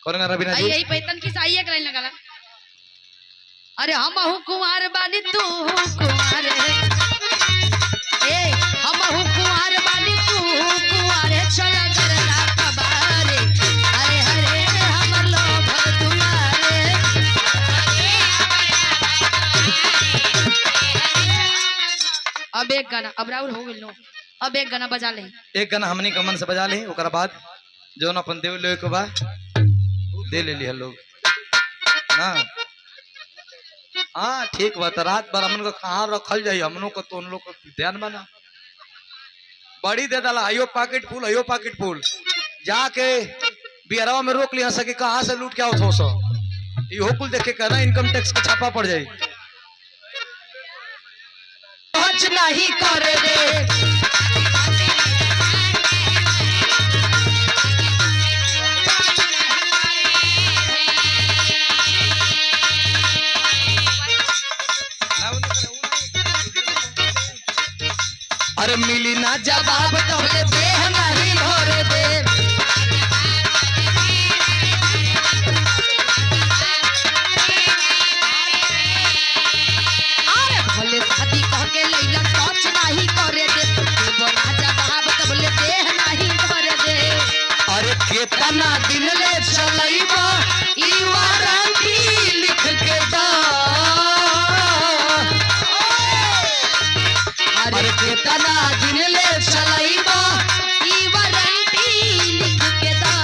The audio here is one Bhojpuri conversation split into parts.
करेंगे रवीना आई जी। यही पैतन की साई एक लाइन लगाला। अरे हम हूँ कुंवार बानी तू हूँ कुंवार ए हम हूँ कुंवार बानी तू हूँ कुंवार चला जरना कबारे अरे हरे हमर लोभ तुम्हारे अब एक गाना अब राउर हो गेलो अब एक गाना बजा ले। एक गाना हमनी कमन से बजा ले ओकरा बाद जो अपन देव ले के बा दे ले लिया लोग ना। हाँ ठीक बा तो रात भर हमन को कहाँ रखल जाई हमनों को तो उन लोग को ध्यान बना बड़ी दे डाला आयो पाकेट फूल जाके बिहारवा में रोक लिया सके कहाँ से लूट के आओ थो सो इहो कुल देखे कहना इनकम टैक्स का छापा पड़ जाए नहीं करे रे अरे मिली ना जवाब तोले देह नहीं भरे दे अरे भले शादी कह के लैला टच नहीं करे दे देव राजा बाब तोले देह नहीं भरे दे। अरे केतना दिन ले चलैबा ई वारंटी लिख के दा अरे केतना दिन ले चलैबा ई वारंटी लिख के दा।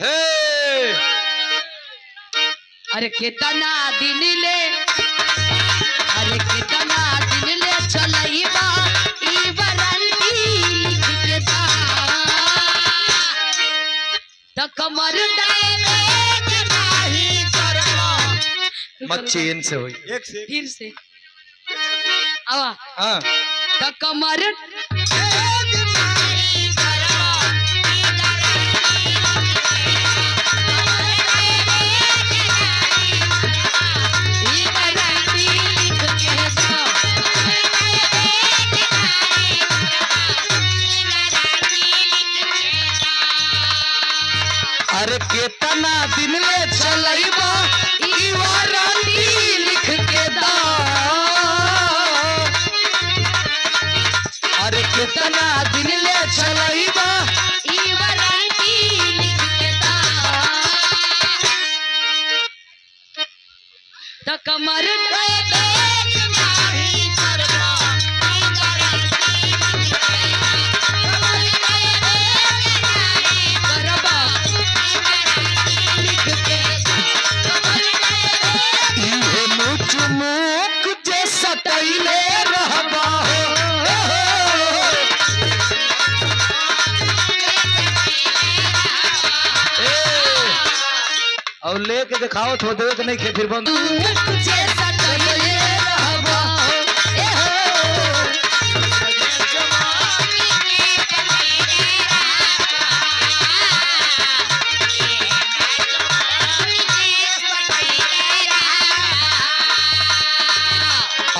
हे अरे केतना दिन ले अरे केतना दिन ले चलैबा ई वारंटी लिख के दा। त कमर डैमेज नहीं करवा मत चेन से होई फिर से आवा हाँ त कमर अरे केतना दिन ले चलैबा ई वारंटी लिख के दा। अरे केतना दिन ले चलैबा ई वारंटी लिख के दा। त कमर डैमेज नहीं करवा ई गारंटी करवा लिख के इहे मुच मुक जे सटैले रहबा और लेके दिखाओ थो देवे के नहीं खे फिर बंद जैसा कहिले रहबा ए हो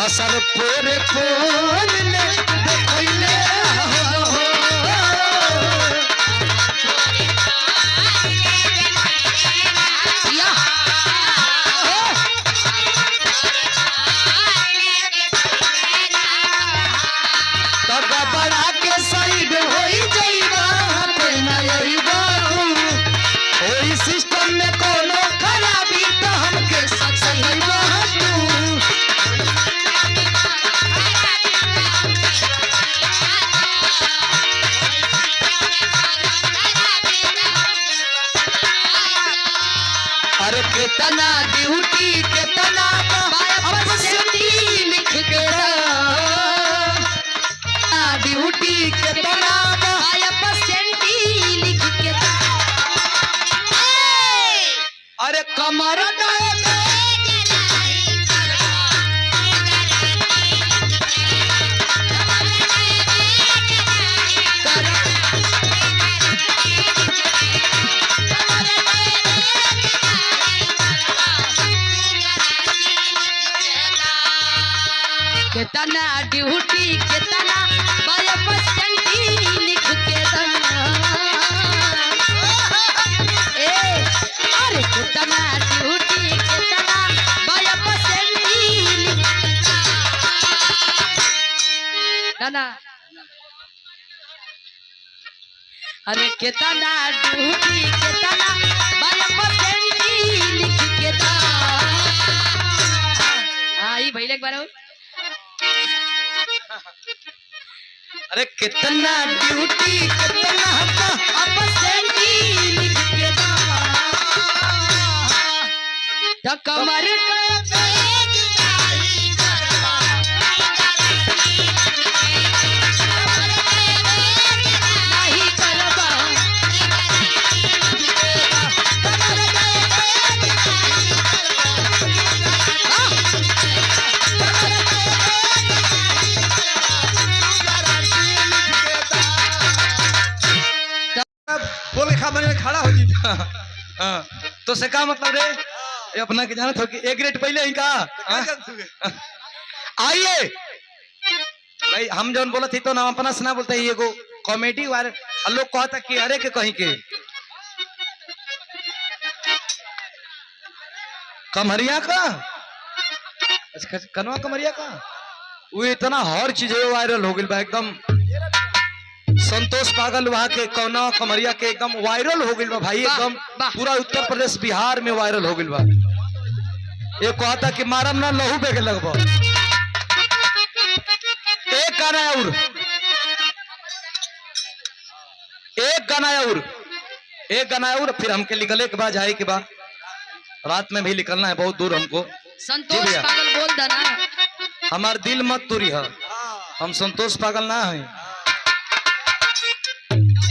असर पूरे फोन ने देखैले या तब बड़ा के साइड होई जाइबा ते ना आइबा ओई सिस्टम में कोनो खराबी तो हमके सचैबा तू अरे केतना ड्यूटी केतना अपसेटी लिख के ड्यूटी केतना आया परसेंटी लिख के दा। अरे कमर केतना ड्यूटी केतना बाया परसेंटी लिख के गाना अरे केतना ड्यूटी केतना बाय पसेंटी लिख के दा आई भइले एक बार और अरे कितना ड्यूटी कितना पसेंटी लिख के दा त कमर बोल खा बने खड़ा हो जी हाँ तो से का मतलब रे ये अपना के जानत हो कि एक रेट पहले ही का आइए भाई हम जौन बोलत ही तो ना अपना से ना बोलते ही एगो कॉमेडी वायरल लोग कहता कि अरे के कहीं के कमरिया का अच्छा कनवा कमरिया का वो इतना हर चीज वायरल हो गई बा एकदम संतोष पागल वहां के कौना कमरिया के एकदम वायरल हो गई बा भाई एकदम पूरा उत्तर प्रदेश बिहार में वायरल हो गई बा ये कहता कि मारम ना लहू बेगे लगभग एक गाना और फिर हमके निकले के बाद जाए के बाद रात में भी निकलना है बहुत दूर हमको संतोष पागल बोल देना हमार दिल मत तोड़ी है हम संतोष पागल ना है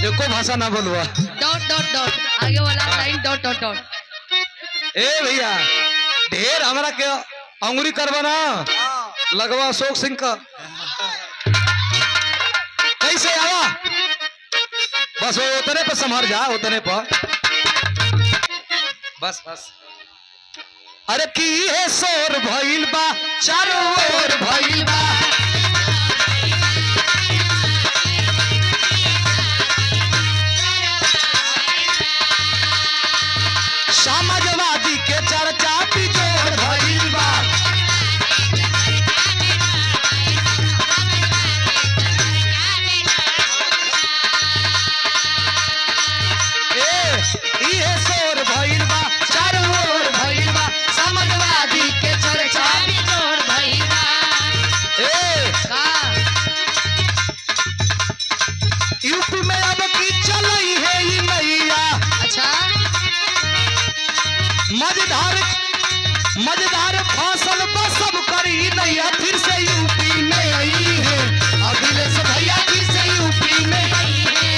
एको भाषा ना बोलुआ डॉट डॉट डॉट आगे वाला line dot dot dot A भैया ढेर हमरा के अंगुरी करवा ना लगवा अशोक सिंह का कैसे आवा बस वो उतने पर संभर जा उतने पर बस बस अरे की है शोर भइल बा चारों ओर भइल बा समाजवादी के चर्चा बिजोड़ भइल बा इहे शोर भइल बा चारों ओर भइल बा समाजवादी के चर्चा बिजोड़ भइल बा का यूपी में अब की चलई है ई नैया अच्छा मजेदार फसल पर सब करी नैया फिर से यूपी में आई है अखिलेश भैया फिर से यूपी में आई है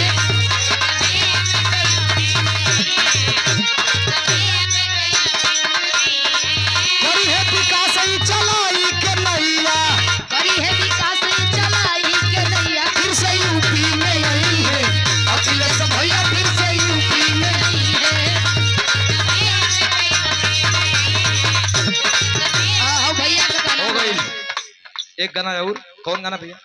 करी है विकास ही चलाई के नैया करी है विकास चलाई के नैया फिर से यूपी में आई है अखिलेश भैया फिर से यूपी में आई है भैया का गाना हो गई एक गाना और कौन गाना भैया